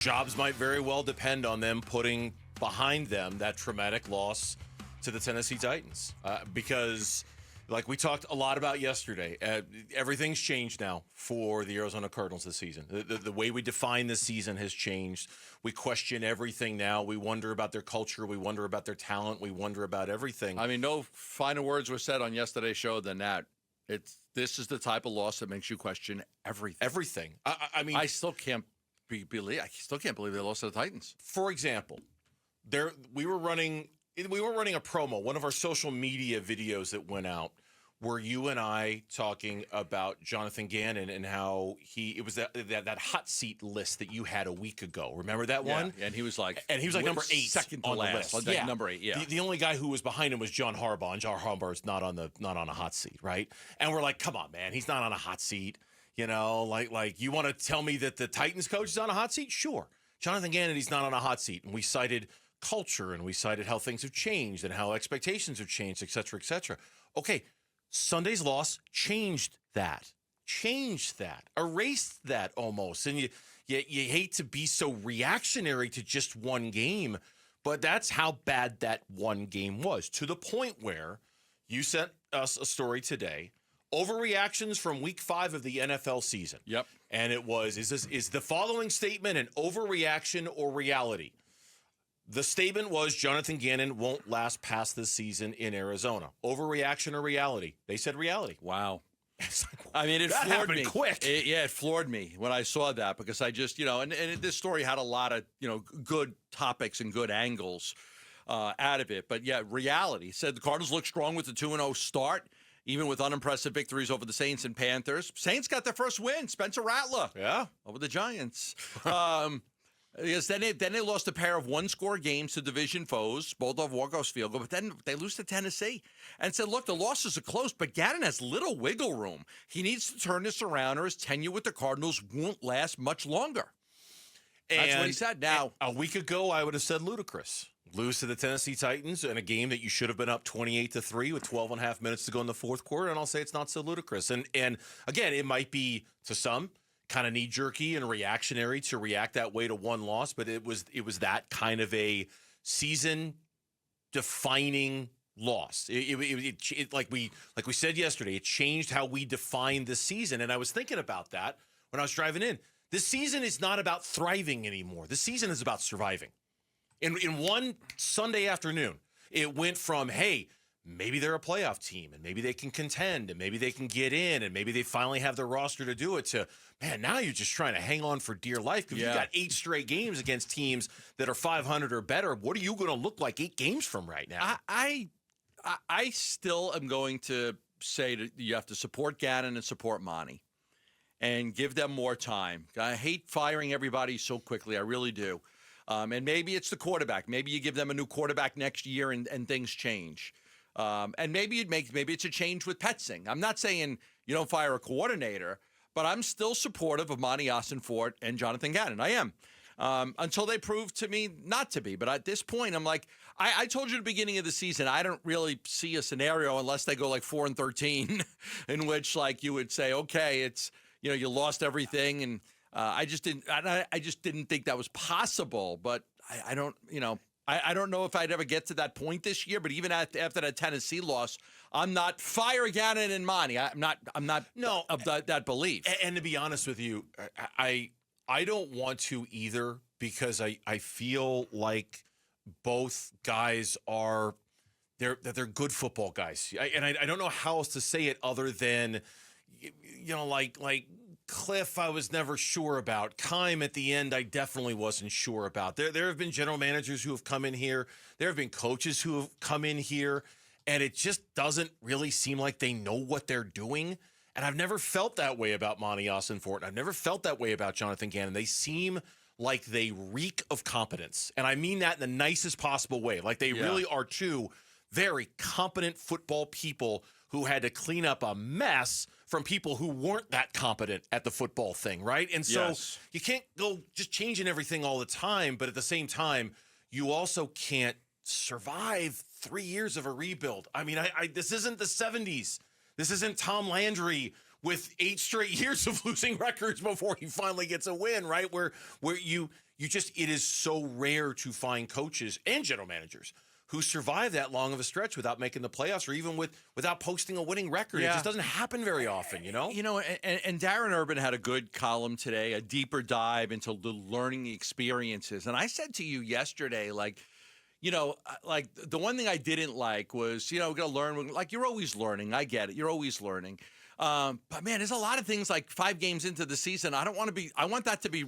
Jobs might very well depend on them putting behind them that traumatic loss to the Tennessee Titans. Because, like we talked a lot about yesterday, everything's changed now for the Arizona Cardinals this season. The way we define this season has changed. We question everything now. We wonder about their culture. We wonder about their talent. We wonder about everything. I mean, no finer words were said on yesterday's show than that. This is the type of loss that makes you question everything. Everything. I mean, I still can't believe they lost to the Titans. For example, we were running a promo, one of our social media videos that went out, were you and I talking about Jonathan Gannon and how it was that hot seat list that you had a week ago. Remember that one? And he was like number 8, second to on last. the list. Like number 8. Yeah. The only guy who was behind him was John Harbaugh, and John Harbaugh's not on a hot seat, right? And we're like, come on, man, he's not on a hot seat. You know, like you want to tell me that the Titans coach is on a hot seat? Sure. Jonathan Gannon, he's not on a hot seat, and we cited culture, and we cited how things have changed and how expectations have changed, et cetera, et cetera. Okay. Sunday's loss changed that, erased that almost. And you hate to be so reactionary to just one game, but that's how bad that one game was, to the point where you sent us a story today, overreactions from week 5 of the NFL season. Yep. And it was, is the following statement an overreaction or reality? The statement was Jonathan Gannon won't last past this season in Arizona. Overreaction or reality? They said reality. Wow. I mean, it floored me. Quick. It floored me when I saw that, because I just, and this story had a lot of, good topics and good angles out of it. But yeah, reality said the Cardinals look strong with the 2-0 start, even with unimpressive victories over the Saints and Panthers. Saints got their first win, Spencer Rattler. Yeah. Over the Giants. Yes, then they lost a pair of one-score games to division foes, both off walk-off field goal, but then they lose to Tennessee. And said, look, the losses are close, but Gannon has little wiggle room. He needs to turn this around, or his tenure with the Cardinals won't last much longer. That's what he said. Now, a week ago, I would have said ludicrous. Lose to the Tennessee Titans in a game that you should have been up 28-3 with 12 and a half minutes to go in the fourth quarter, and I'll say it's not so ludicrous. And again, it might be, to some, kind of knee-jerky and reactionary to react that way to one loss, but it was that kind of a season-defining loss. It like we said yesterday, it changed how we define the season, and I was thinking about that when I was driving in. This season is not about thriving anymore. This season is about surviving. In one Sunday afternoon, it went from, hey, maybe they're a playoff team, and maybe they can contend, and maybe they can get in, and maybe they finally have the roster to do it, to, man, now you're just trying to hang on for dear life because you've got 8 straight games against teams that are 500 or better. What are you going to look like 8 games from right now? I still am going to say that you have to support Gannon and support Monty and give them more time. I hate firing everybody so quickly. I really do. And maybe it's the quarterback. Maybe you give them a new quarterback next year and things change. And maybe it's a change with Petzing. I'm not saying you don't fire a coordinator, but I'm still supportive of Monty Ossenfort and Jonathan Gannon. I am. Until they prove to me not to be. But at this point, I'm like, I told you at the beginning of the season, I don't really see a scenario unless they go like 4-13 in which, like, you would say, okay, it's, you lost everything. And I just didn't think that was possible. But I don't know if I'd ever get to that point this year, but even after that Tennessee loss, I'm not fire Gannon and Monty. I'm not of that belief. And to be honest with you, I don't want to either, because I feel like both guys are they're good football guys. I don't know how else to say it other than like Cliff, I was never sure about. Keim at the end, I definitely wasn't sure about. There have been general managers who have come in here. There have been coaches who have come in here, and it just doesn't really seem like they know what they're doing. And I've never felt that way about Monty Ossenfort. I've never felt that way about Jonathan Gannon. They seem like they reek of competence. And I mean that in the nicest possible way. Like they really are two very competent football people who had to clean up a mess from people who weren't that competent at the football thing, right? And so you can't go just changing everything all the time, but at the same time, you also can't survive 3 years of a rebuild. I mean, this isn't the 70s. This isn't Tom Landry with 8 straight years of losing records before he finally gets a win, right? Where you it is so rare to find coaches and general managers who survive that long of a stretch without making the playoffs or even without posting a winning record. Yeah. It just doesn't happen very often, you know? And Darren Urban had a good column today, a deeper dive into the learning experiences. And I said to you yesterday, like the one thing I didn't like was, we're going to learn. Like, you're always learning. I get it. You're always learning. But man, there's a lot of things like 5 games into the season. I want that to be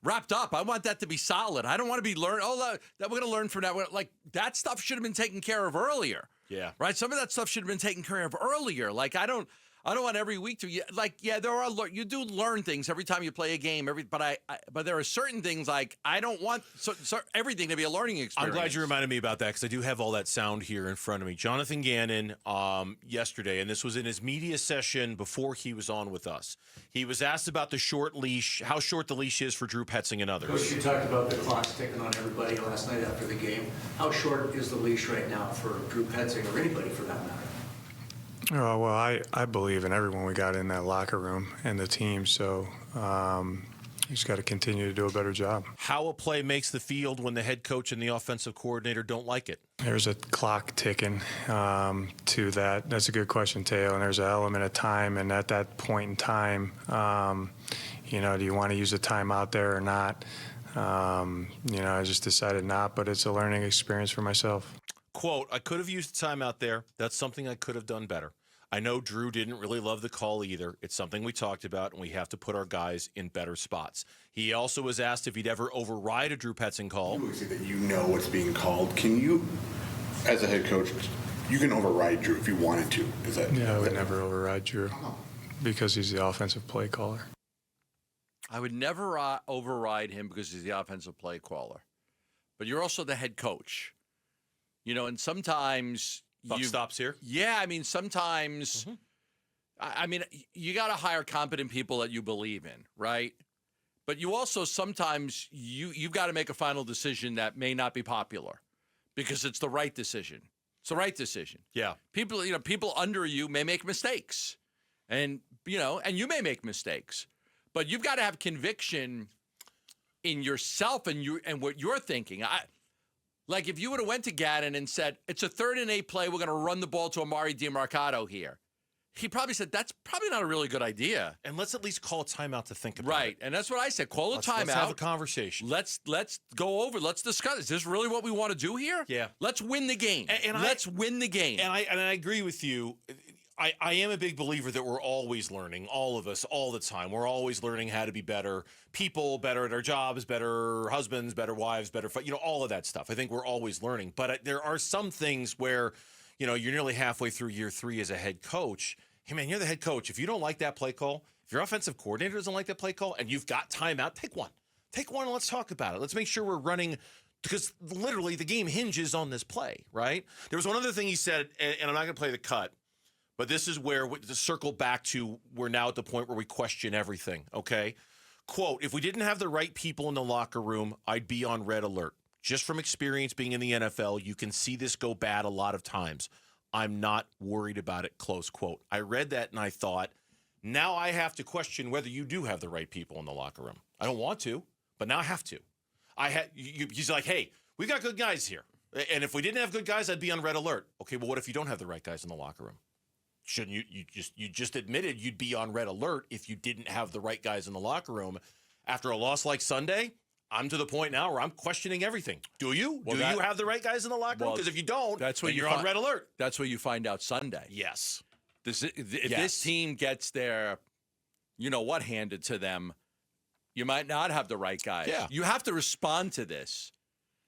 wrapped up. I want that to be solid. I don't want to be that we're going to learn from that. Like, that stuff should have been taken care of earlier. Yeah. Right. Some of that stuff should have been taken care of earlier. Like, I don't want every week to you do learn things every time you play a game. But there are certain things like I don't want everything to be a learning experience. I'm glad you reminded me about that because I do have all that sound here in front of me. Jonathan Gannon yesterday, and this was in his media session before he was on with us. He was asked about the short leash, how short the leash is for Drew Petzing and others. Coach, you talked about the clock's ticking on everybody last night after the game. How short is the leash right now for Drew Petzing or anybody for that matter? Oh, well, I believe in everyone we got in that locker room and the team, so you just got to continue to do a better job. How a play makes the field when the head coach and the offensive coordinator don't like it? There's a clock ticking to that. That's a good question, Teo, and there's an element of time, and at that point in time, do you want to use a timeout there or not? I just decided not, but it's a learning experience for myself. Quote, I could have used a timeout there. That's something I could have done better. I know Drew didn't really love the call either. It's something we talked about, and we have to put our guys in better spots. He also was asked if he'd ever override a Drew Petzing call. You say that you know what's being called. Can you, as a head coach, you can override Drew if you wanted to? Yeah, I would never override Drew because he's the offensive play caller. I would never override him because he's the offensive play caller. But you're also the head coach. And sometimes Buck stops here. Yeah, I mean, sometimes, you got to hire competent people that you believe in, right? But you also sometimes you've got to make a final decision that may not be popular because it's the right decision. It's the right decision. Yeah, people under you may make mistakes, and you may make mistakes, but you've got to have conviction in yourself and what you're thinking. Like if you would have went to Gannon and said, it's a 3rd and 8 play, we're going to run the ball to Amari DiMarcado here. He probably said, that's probably not a really good idea. And let's at least call a timeout to think about Right, it. and that's what I said. Call a timeout. Let's have a conversation. Let's go over. Let's discuss. Is this really what we want to do here? Yeah. Let's win the game. Let's win the game. And I agree with you. I am a big believer that we're always learning, all of us, all the time. We're always learning how to be better people, better at our jobs, better husbands, better wives, better, all of that stuff. I think we're always learning. But there are some things where, you're nearly halfway through year 3 as a head coach. Hey, man, you're the head coach. If you don't like that play call, if your offensive coordinator doesn't like that play call, and you've got timeout, take one. Take one and let's talk about it. Let's make sure we're running, because literally the game hinges on this play, right? There was one other thing he said, and I'm not going to play the cut. But this is where, to circle back to, we're now at the point where we question everything, okay? Quote, if we didn't have the right people in the locker room, I'd be on red alert. Just from experience being in the NFL, you can see this go bad a lot of times. I'm not worried about it, close quote. I read that and I thought, now I have to question whether you do have the right people in the locker room. I don't want to, but now I have to. He's like, hey, we got good guys here. And if we didn't have good guys, I'd be on red alert. Okay, well, what if you don't have the right guys in the locker room? Shouldn't you just admitted you'd be on red alert if you didn't have the right guys in the locker room. After a loss like Sunday, I'm to the point now where I'm questioning everything. Do you? Do you have the right guys in the locker room? Because if you don't, you're on red alert. That's what you find out Sunday. Yes. If this team gets their, handed to them, you might not have the right guys. Yeah. You have to respond to this.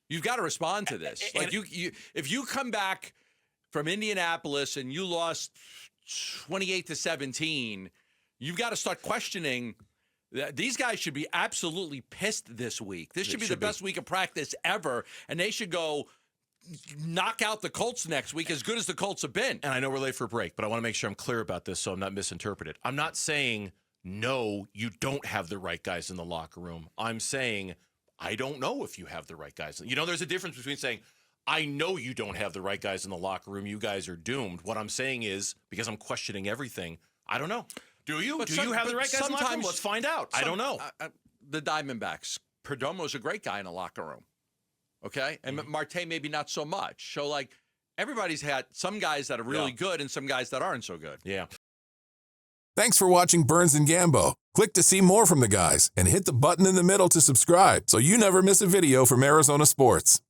You've got to respond to this. If you come back from Indianapolis and you lost 28-17, you've got to start questioning. These guys should be absolutely pissed this week. This should be the best week of practice ever, and they should go knock out the Colts next week, as good as the Colts have been. And I know we're late for a break, but I want to make sure I'm clear about this so I'm not misinterpreted. I'm not saying, no, you don't have the right guys in the locker room. I'm saying, I don't know if you have the right guys. There's a difference between saying, I know you don't have the right guys in the locker room. You guys are doomed. What I'm saying is, because I'm questioning everything, I don't know. Do you? Do you have the right guys in the locker room? Let's find out. I don't know. The Diamondbacks Perdomo's a great guy in the locker room. Okay? And Marte maybe not so much. So, like, everybody's had some guys that are really good and some guys that aren't so good. Yeah. Thanks for watching Burns and Gambo. Click to see more from the guys and hit the button in the middle to subscribe so you never miss a video from Arizona sports.